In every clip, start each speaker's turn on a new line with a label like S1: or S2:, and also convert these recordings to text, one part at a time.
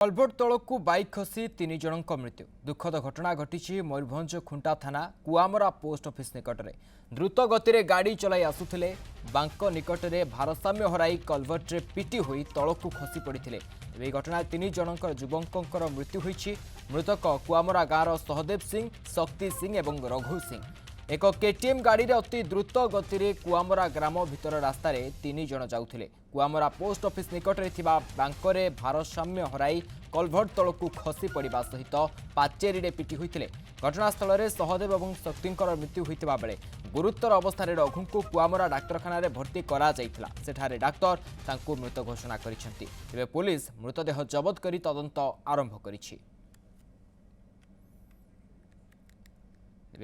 S1: कलभट तलक बाइक खसी 3 जनक मृत्यु। दुखद घटना घटी मयूरभंज खुंटा थाना कुआमरा पोस्ट ऑफिस निकट में। द्रुत गति में गाड़ी चलाई आसुथिले बांक निकट में भारसाम्य हराई कलभट्रे पिटी होई तलक खसी पड़ते। यह घटना 3 जनक युवकों मृत्यु होईछि। मृतक कुआमरा गाँवर सहदेव सिंह, शक्ति सिंह और रघु सिंह। एक केटीएम गाड़ी रे अति द्रुत गति में कुआमरा ग्राम भीतर रास्तार 3 जन जाउथिले। कुआमरा पोस्ट ऑफिस निकट में बांकरे भारसाम्य हराई कलभट तलक खसी पड़ा सहित पाचेरी पिटी होते। घटनास्थल में सहदेव और शक्ति मृत्यु होता बेले गुरुतर अवस्था रघु को कुआमरा डाक्तखाना भर्ती करा सेठारे डाक्तर तांको मृत घोषणा करिसेंती। तेबे पुलिस मृतदेह जबत करी तदंत आरंभ करिछि।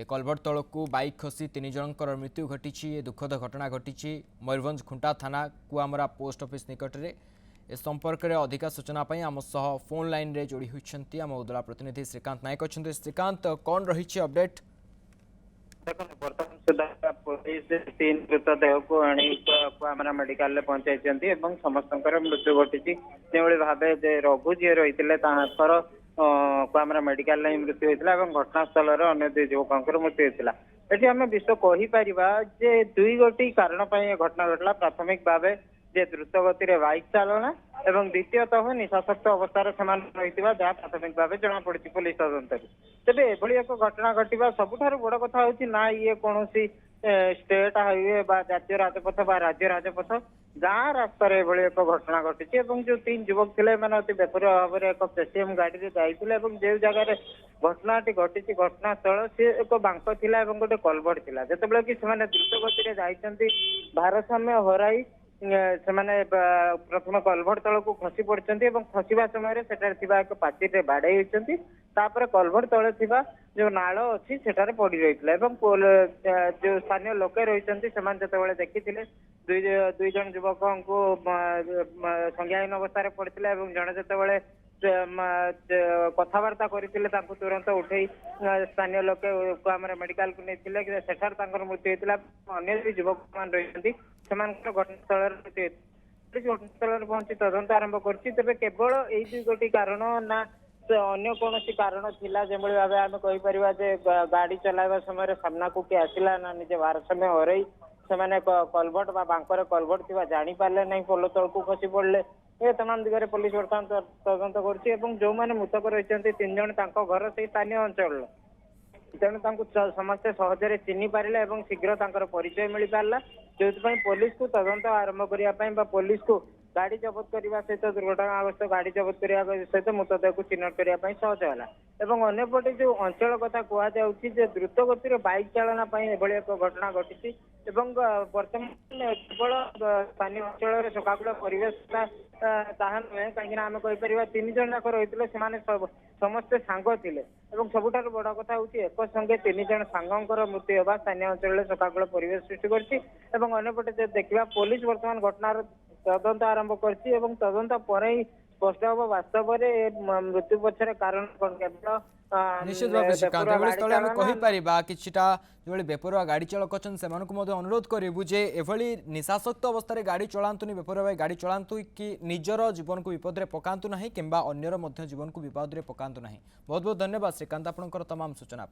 S1: कलभट तलक बाइक खसी 3 जनक मृत्यु घटी। दुखद घटना घटी मयूरभंज खुंटा थाना कुआमरा पोस्ट ऑफिस निकट में। ए संपर्क में अधिक सूचना आम सह फोन लाइन रे जोड़ी होती आम उदला प्रतिनिधि श्रीकांत नायक अच्छा। श्रीकांत, कौन रही अपडेट?
S2: बर्तमान सुधा पुलिस 3 मृतदेह को आनी मेडिकल पहुंचाई समस्त मृत्यु घटी। भाव रघु जी रही कुआमरा मेडिकल मृत्यु होता है। घटनास्थल अन्य 2 युवकों मृत्यु होता है। ये आम विश्व कहीपर जे 2 गोटी कारण घटना घटला। प्राथमिक भाव जे द्रुत गति में बाइक चालना और द्वितीयतः निशाशक्त अवस्था से जहाँ प्राथमिक भाव जना पड़ी पुलिस तदंत। तेज एभली एक घटना घटवा सबुठ बड़ कथा हूँ ना ये कौन स्टेट हाईवे जातीय राजपथ राज्य राजपथ गाँ रास्तार एक घटना घटी। जो 3 युवक थे अति बेपरिया भाव में एक केटीएम गाड़ी में जाइए जो जगार घटनाटी घटी घटनास्थल सी एक बांक थिला गोटे कलभट थिला। जितेबाला कि द्रुत गति में जाइछंती भारसाम्य हराई से प्रथम कलभट तल को खसी पड़ते। खसवा समय एक पाचेरी बाड़े होती कलभट तले जो नाल अच्छी सेठारे पड़ी रही जो स्थानीय लोके रही से देखी 2 जन युवक को संज्ञाहीन अवस्था पड़ते। जड़े जिते कथबार्ता करते तुरंत उठे स्थानीय लोके मेडिकल को नहीं सेठार मृत्यु होता। अन्य भी युवक मान रही घटनास्थल घटनास्थल पहुंची तदंत आरंभ कर। केवल यही 2 गोटी कारण ना अन्य कौन कारण थिला जो भाव आम कहीपर गाड़ी चलाइबा समय सामना को किए आसला ना निजे भारसाम्य हरई से कलभट बांकर कलभट थी जानी पारे ना पोल तल को खसी पड़े। ये तमाम दिगरे पुलिस बर्तमान तदंत कर। जो मैंने मृतक रही 3 जन घर से स्थानीय अंचल तेणु समस्ते सहजरे चिन्ह पारे और शीघ्र परिचय मिल पारा जो पुलिस को तदंत आरंभ करने पुलिस को गाड़ी जबत करने सहित दुर्घटनाग्रस्त गाड़ी जबत करने सहित मृतदेह को चिन्हट करने सहज है। अंपटे जो अंचल कथा कहुच्छे द्रुत गति में बाइक चालना एक घटना घटी। बर्तमान केवल स्थानीय अंचल सकाकुल परिवेश ताहा नुहे कहीं आम कहीपर 3 जन जाक रही समस्ते सांग थे। सबुठ बड़ कथा हूँ एक संगे 3 जन सांगर मृत्यु होगा स्थानीय अंचल सकाकुल परिवेश सृष्टि करपटे देखा पुलिस बर्तमान घटनार तदंत आरंभ कर तदंत पर ही स्पष्ट हम वास्तव में मृत्यु पछरे कारण कौन केवल
S1: निश्चित भाव श्रीकांत आम कहीपर किटा जो बेपरुआ गाड़ी चालक अच्छा से अनुरोध करूँ जे एभली निशाशक्त अवस्था गाड़ी चलातुनि बेपरुआ गाड़ी चलातु कि निजर जीवन को विपद में पकातु ना कि अन्यर जीवन को विपद में पकातु ना। बहुत बहुत धन्यवाद श्रीकांत आपंकर तमाम सूचना।